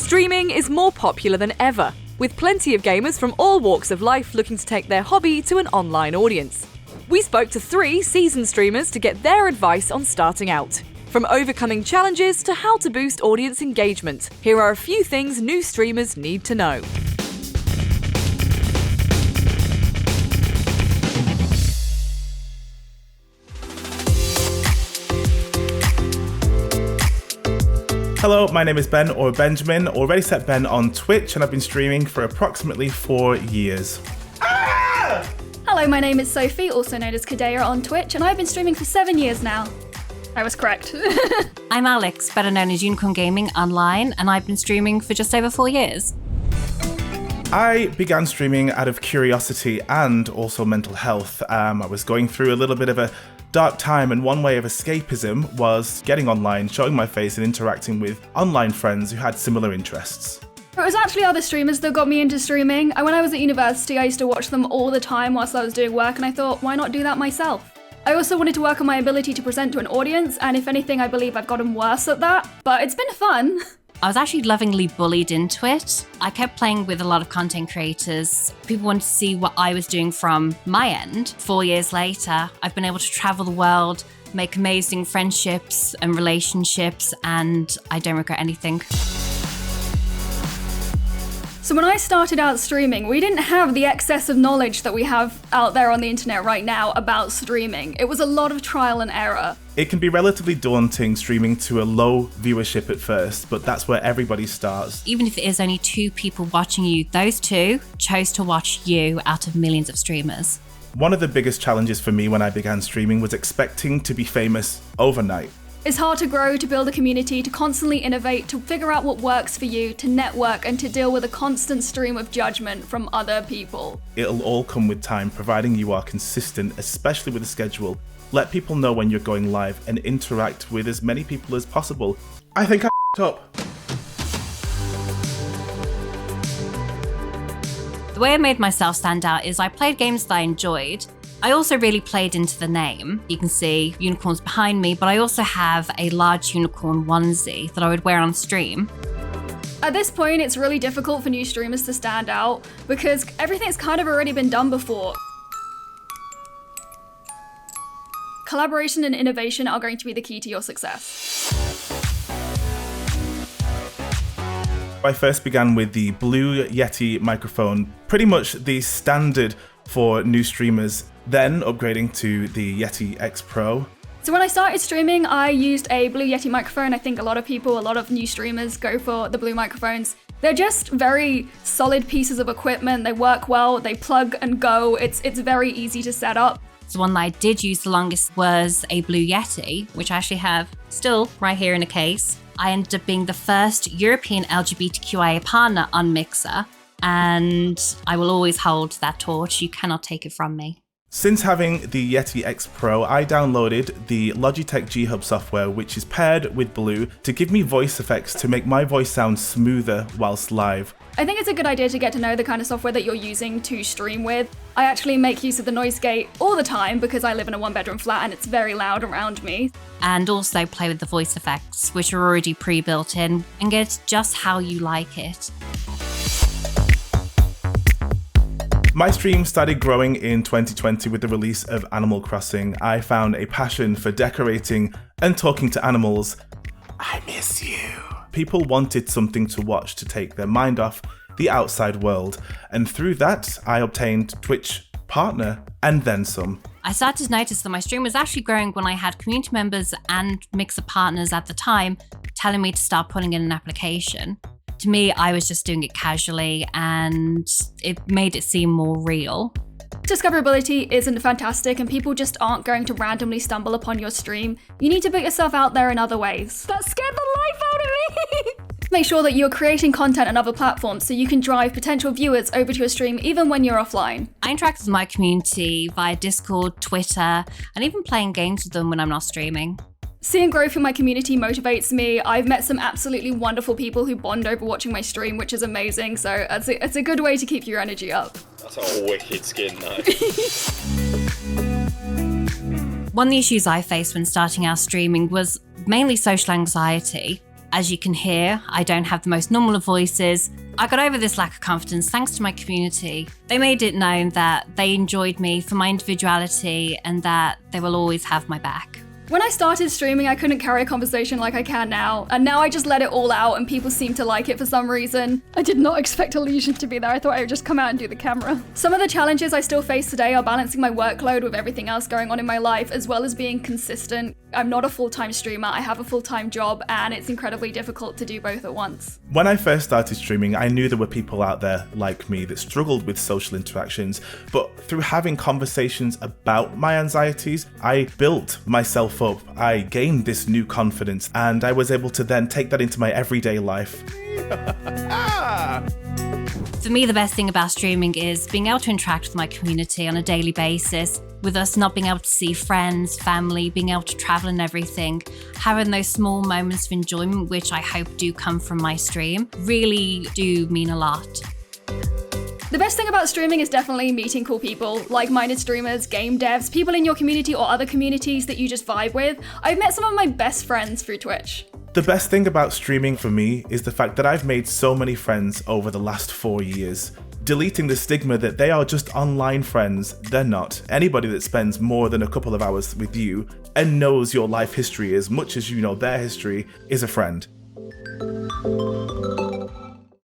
Streaming is more popular than ever, with plenty of gamers from all walks of life looking to take their hobby to an online audience. We spoke to 3 seasoned streamers to get their advice on starting out. From overcoming challenges to how to boost audience engagement, here are a few things new streamers need to know. Hello, my name is Ben or Benjamin, or Ready Set Ben on Twitch, and I've been streaming for approximately 4 years. Hello, my name is Sophie, also known as Kadea on Twitch, and I've been streaming for 7 years now. I was correct. I'm Alex, better known as Unicorn Gaming online, and I've been streaming for just over 4 years. I began streaming out of curiosity and also mental health. I was going through a little bit of a dark time, and one way of escapism was getting online, showing my face and interacting with online friends who had similar interests. It was actually other streamers that got me into streaming. When I was at university, I used to watch them all the time whilst I was doing work, and I thought, why not do that myself? I also wanted to work on my ability to present to an audience, and if anything, I believe I've gotten worse at that, but it's been fun. I was actually lovingly bullied into it. I kept playing with a lot of content creators. People wanted to see what I was doing from my end. 4 years later, I've been able to travel the world, make amazing friendships and relationships, and I don't regret anything. So when I started out streaming, we didn't have the excess of knowledge that we have out there on the internet right now about streaming. It was a lot of trial and error. It can be relatively daunting streaming to a low viewership at first, but that's where everybody starts. Even if it is only 2 people watching you, those 2 chose to watch you out of millions of streamers. One of the biggest challenges for me when I began streaming was expecting to be famous overnight. It's hard to grow, to build a community, to constantly innovate, to figure out what works for you, to network, and to deal with a constant stream of judgment from other people. It'll all come with time, providing you are consistent, especially with the schedule. Let people know when you're going live and interact with as many people as possible. I think I f***ed up. The way I made myself stand out is I played games that I enjoyed. I also really played into the name. You can see unicorns behind me, but I also have a large unicorn onesie that I would wear on stream. At this point, it's really difficult for new streamers to stand out because everything's kind of already been done before. Collaboration and innovation are going to be the key to your success. I first began with the Blue Yeti microphone, pretty much the standard for new streamers, then upgrading to the Yeti X Pro. So when I started streaming, I used a Blue Yeti microphone. I think a lot of new streamers go for the Blue microphones. They're just very solid pieces of equipment. They work well, they plug and go. It's very easy to set up. The one that I did use the longest was a Blue Yeti, which I actually have still right here in a case. I ended up being the first European LGBTQIA partner on Mixer, and I will always hold that torch. You cannot take it from me. Since having the Yeti X Pro, I downloaded the Logitech G Hub software, which is paired with Blue to give me voice effects to make my voice sound smoother whilst live. I think it's a good idea to get to know the kind of software that you're using to stream with. I actually make use of the noise gate all the time because I live in a 1-bedroom flat and it's very loud around me. And also play with the voice effects, which are already pre-built in, and get just how you like it. My stream started growing in 2020 with the release of Animal Crossing. I found a passion for decorating and talking to animals. I miss you. People wanted something to watch to take their mind off the outside world, and through that, I obtained Twitch Partner and then some. I started to notice that my stream was actually growing when I had community members and Mixer partners at the time telling me to start putting in an application. To me, I was just doing it casually and it made it seem more real. Discoverability isn't fantastic and people just aren't going to randomly stumble upon your stream. You need to put yourself out there in other ways. That scared the life out of me! Make sure that you're creating content on other platforms so you can drive potential viewers over to your stream even when you're offline. I interact with my community via Discord, Twitter, and even playing games with them when I'm not streaming. Seeing growth in my community motivates me. I've met some absolutely wonderful people who bond over watching my stream, which is amazing. So it's a good way to keep your energy up. That's a wicked skin, though. One of the issues I faced when starting out streaming was mainly social anxiety. As you can hear, I don't have the most normal of voices. I got over this lack of confidence thanks to my community. They made it known that they enjoyed me for my individuality and that they will always have my back. When I started streaming, I couldn't carry a conversation like I can now, and now I just let it all out and people seem to like it for some reason. I did not expect Elysian to be there. I thought I would just come out and do the camera. Some of the challenges I still face today are balancing my workload with everything else going on in my life, as well as being consistent. I'm not a full-time streamer, I have a full-time job, and it's incredibly difficult to do both at once. When I first started streaming, I knew there were people out there like me that struggled with social interactions, but through having conversations about my anxieties, I built myself up. I gained this new confidence, and I was able to then take that into my everyday life. For me, the best thing about streaming is being able to interact with my community on a daily basis. With us not being able to see friends, family, being able to travel and everything, having those small moments of enjoyment, which I hope do come from my stream, really do mean a lot. The best thing about streaming is definitely meeting cool people, like-minded streamers, game devs, people in your community or other communities that you just vibe with. I've met some of my best friends through Twitch. The best thing about streaming for me is the fact that I've made so many friends over the last 4 years. Deleting the stigma that they are just online friends, they're not. Anybody that spends more than a couple of hours with you and knows your life history as much as you know their history is a friend.